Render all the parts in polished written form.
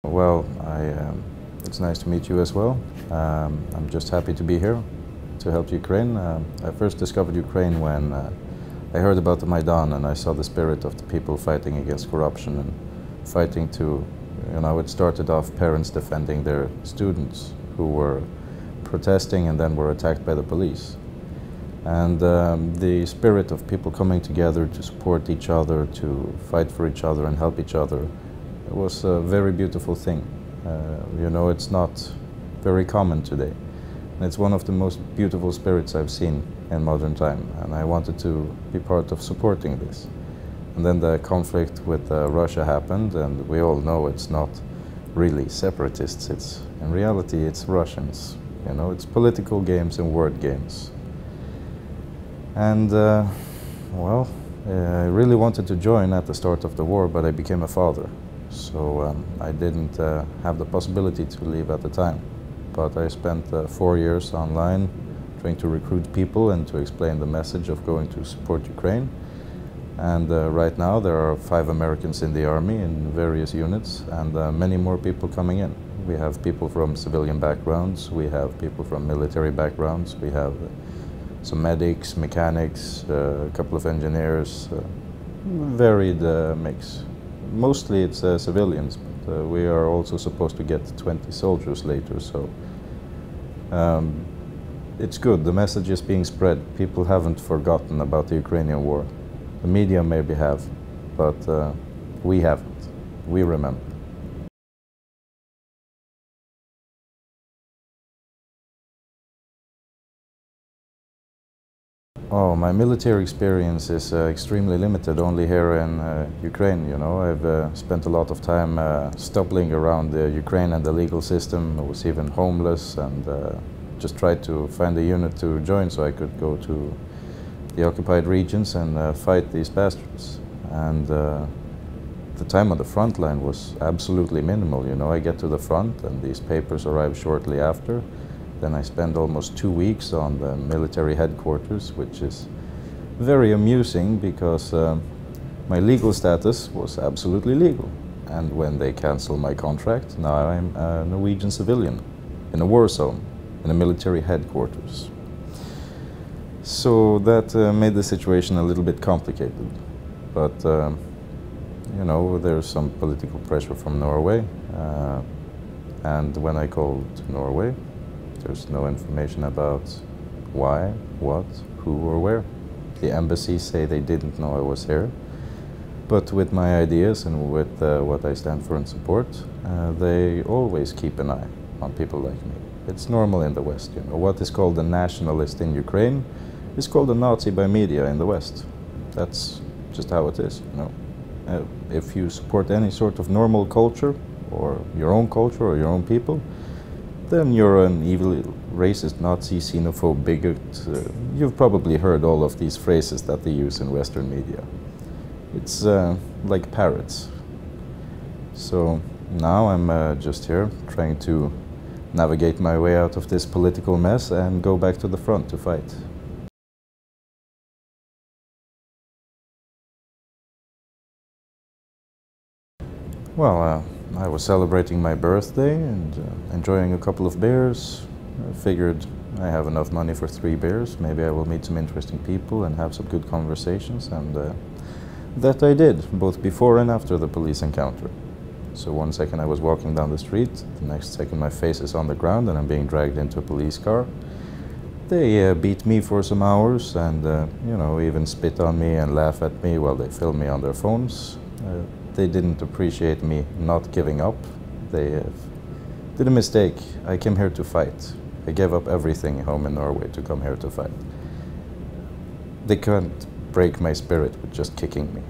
Well, it's nice to meet you as well. I'm just happy to be here to help Ukraine. I first discovered Ukraine when I heard about the Maidan, and I saw the spirit of the people fighting against corruption and fighting to, it started off parents defending their students who were protesting and then were attacked by the police. And the spirit of people coming together to support each other, to fight for each other and help each other, it was a very beautiful thing. It's not very common today. And it's one of the most beautiful spirits I've seen in modern time, and I wanted to be part of supporting this. And then the conflict with Russia happened, and we all know it's not really separatists. In reality, it's Russians. It's political games and word games. And, I really wanted to join at the start of the war, but I became a father. So I didn't have the possibility to leave at the time. But I spent 4 years online trying to recruit people and to explain the message of going to support Ukraine. And right now there are 5 Americans in the army in various units, and many more people coming in. We have people from civilian backgrounds, we have people from military backgrounds, we have some medics, mechanics, a couple of engineers, varied mix. Mostly it's civilians, but we are also supposed to get 20 soldiers later, so it's good. The message is being spread. People haven't forgotten about the Ukrainian war. The media maybe have, but we haven't. We remember. Oh, my military experience is extremely limited, only here in Ukraine, I've spent a lot of time stumbling around Ukraine and the legal system. I was even homeless, and just tried to find a unit to join so I could go to the occupied regions and fight these bastards. And the time on the front line was absolutely minimal, I get to the front and these papers arrive shortly after. Then I spend almost 2 weeks on the military headquarters, which is very amusing because my legal status was absolutely legal. And when they cancel my contract, now I'm a Norwegian civilian in a war zone, in a military headquarters. So that made the situation a little bit complicated. But, there's some political pressure from Norway. And when I called Norway, there's no information about why, what, who or where. The embassies say they didn't know I was here. But with my ideas and with what I stand for and support, they always keep an eye on people like me. It's normal in the West, What is called a nationalist in Ukraine is called a Nazi by media in the West. That's just how it is, If you support any sort of normal culture, or your own culture or your own people, then you're an evil, racist, Nazi, xenophobe, bigot. You've probably heard all of these phrases that they use in Western media. It's like parrots. So now I'm just here trying to navigate my way out of this political mess and go back to the front to fight. Well, I was celebrating my birthday and enjoying a couple of beers. I figured I have enough money for 3 beers. Maybe I will meet some interesting people and have some good conversations. And that I did, both before and after the police encounter. So one second I was walking down the street, the next second my face is on the ground and I'm being dragged into a police car. They beat me for some hours and, even spit on me and laugh at me while they film me on their phones. They didn't appreciate me not giving up. They did a mistake. I came here to fight. I gave up everything home in Norway to come here to fight. They can't break my spirit with just kicking me.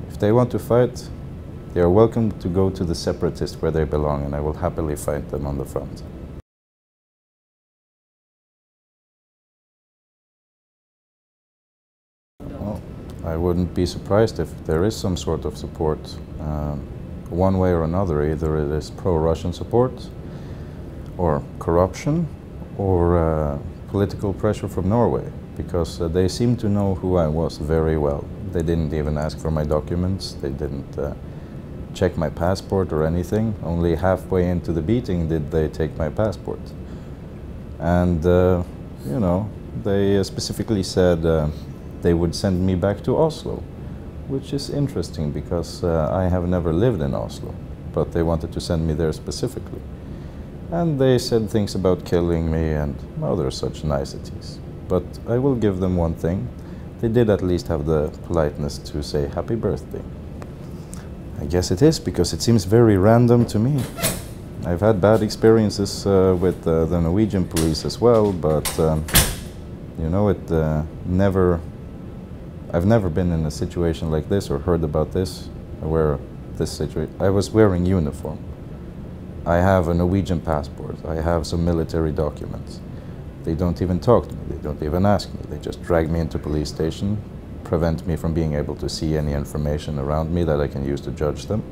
If they want to fight, they are welcome to go to the separatists where they belong, and I will happily fight them on the front. I wouldn't be surprised if there is some sort of support, one way or another. Either it is pro-Russian support, or corruption, or political pressure from Norway, because they seem to know who I was very well. They didn't even ask for my documents. They didn't check my passport or anything. Only halfway into the beating did they take my passport. And, you know, they specifically said they would send me back to Oslo, which is interesting because I have never lived in Oslo, but they wanted to send me there specifically. And they said things about killing me and other such niceties. But I will give them one thing. They did at least have the politeness to say happy birthday. I guess it is, because it seems very random to me. I've had bad experiences with the Norwegian police as well, but you know, I've never been in a situation like this or heard about this, where this situation. I was wearing uniform. I have a Norwegian passport. I have some military documents. They don't even talk to me. They don't even ask me. They just drag me into police station, prevent me from being able to see any information around me that I can use to judge them,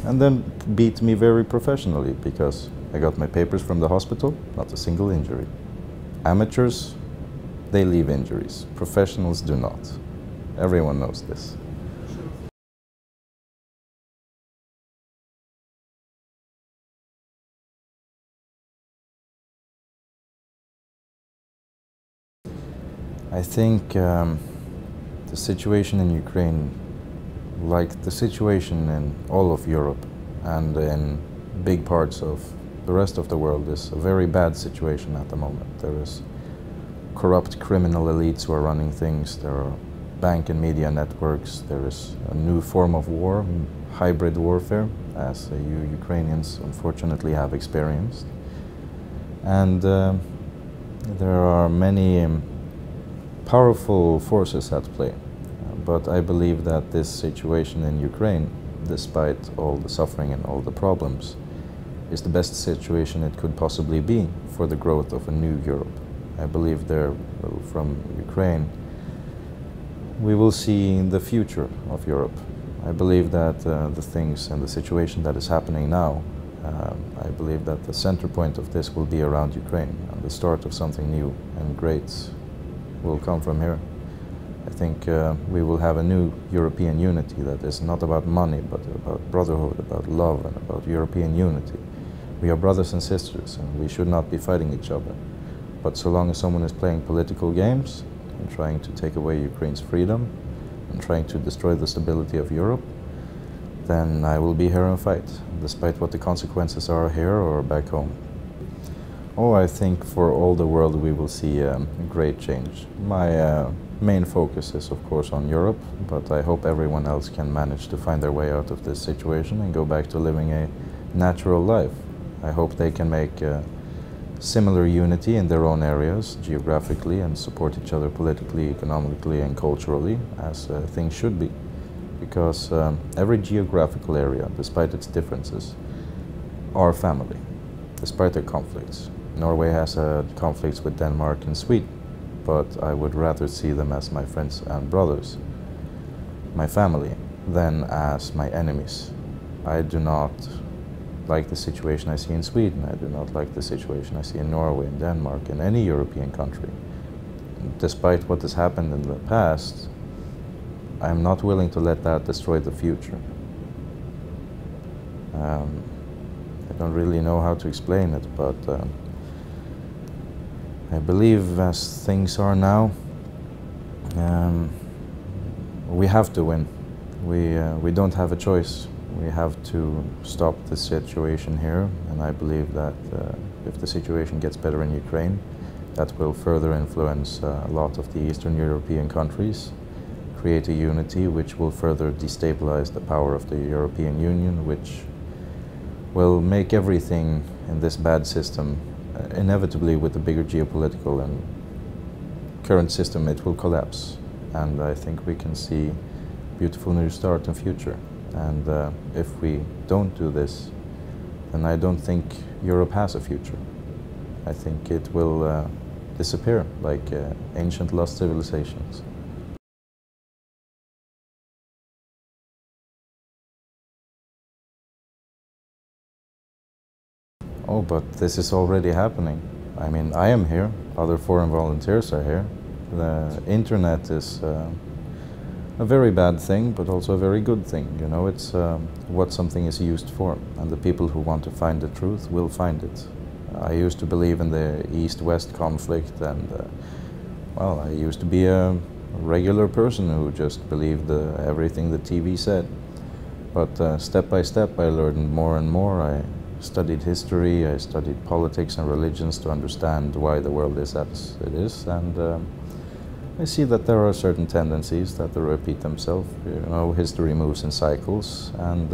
and then beat me very professionally because I got my papers from the hospital, not a single injury. Amateurs, they leave injuries. Professionals do not. Everyone knows this. I think the situation in Ukraine, like the situation in all of Europe and in big parts of the rest of the world, is a very bad situation at the moment. There is corrupt criminal elites who are running things. There are bank and media networks. There is a new form of war, hybrid warfare, as you Ukrainians unfortunately have experienced. And there are many powerful forces at play. But I believe that this situation in Ukraine, despite all the suffering and all the problems, is the best situation it could possibly be for the growth of a new Europe. I believe there, from Ukraine, we will see the future of Europe. I believe that the things and the situation that is happening now, I believe that the center point of this will be around Ukraine, and the start of something new and great will come from here. I think we will have a new European unity that is not about money, but about brotherhood, about love, and about European unity. We are brothers and sisters, and we should not be fighting each other. But so long as someone is playing political games and trying to take away Ukraine's freedom and trying to destroy the stability of Europe, then I will be here and fight, despite what the consequences are here or back home. Oh, I think for all the world we will see a great change. My main focus is, of course, on Europe, but I hope everyone else can manage to find their way out of this situation and go back to living a natural life. I hope they can make similar unity in their own areas, geographically, and support each other politically, economically, and culturally, as things should be. Because every geographical area, despite its differences, are family, despite their conflicts. Norway has conflicts with Denmark and Sweden, but I would rather see them as my friends and brothers, my family, than as my enemies. I do not like the situation I see in Sweden. I do not like the situation I see in Norway, in Denmark, in any European country. Despite what has happened in the past, I'm not willing to let that destroy the future. I don't really know how to explain it, but I believe as things are now, we have to win. We don't have a choice. We have to stop the situation here, and I believe that if the situation gets better in Ukraine, that will further influence a lot of the Eastern European countries, create a unity which will further destabilize the power of the European Union, which will make everything in this bad system, inevitably with the bigger geopolitical and current system, it will collapse. And I think we can see a beautiful new start in future. And if we don't do this, then I don't think Europe has a future. I think it will disappear like ancient lost civilizations. Oh, but this is already happening. I mean, I am here, other foreign volunteers are here. The internet is a very bad thing, but also a very good thing. You know, it's what something is used for, and the people who want to find the truth will find it. I used to believe in the East-West conflict, and well, I used to be a regular person who just believed everything the TV said. But step by step I learned more and more. I studied history, I studied politics and religions to understand why the world is as it is, and I see that there are certain tendencies that repeat themselves. You know, history moves in cycles, and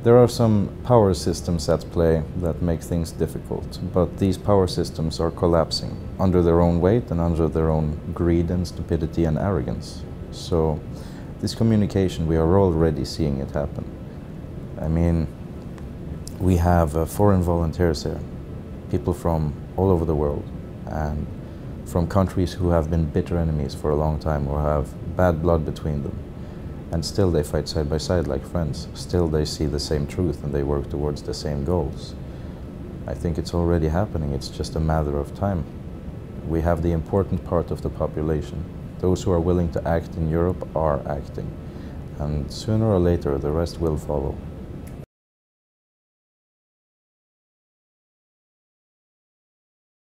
there are some power systems at play that make things difficult, but these power systems are collapsing under their own weight and under their own greed and stupidity and arrogance. So this communication, we are already seeing it happen. I mean, we have foreign volunteers here, people from all over the world, and from countries who have been bitter enemies for a long time or have bad blood between them. And still they fight side by side like friends. Still they see the same truth and they work towards the same goals. I think it's already happening. It's just a matter of time. We have the important part of the population. Those who are willing to act in Europe are acting. And sooner or later the rest will follow.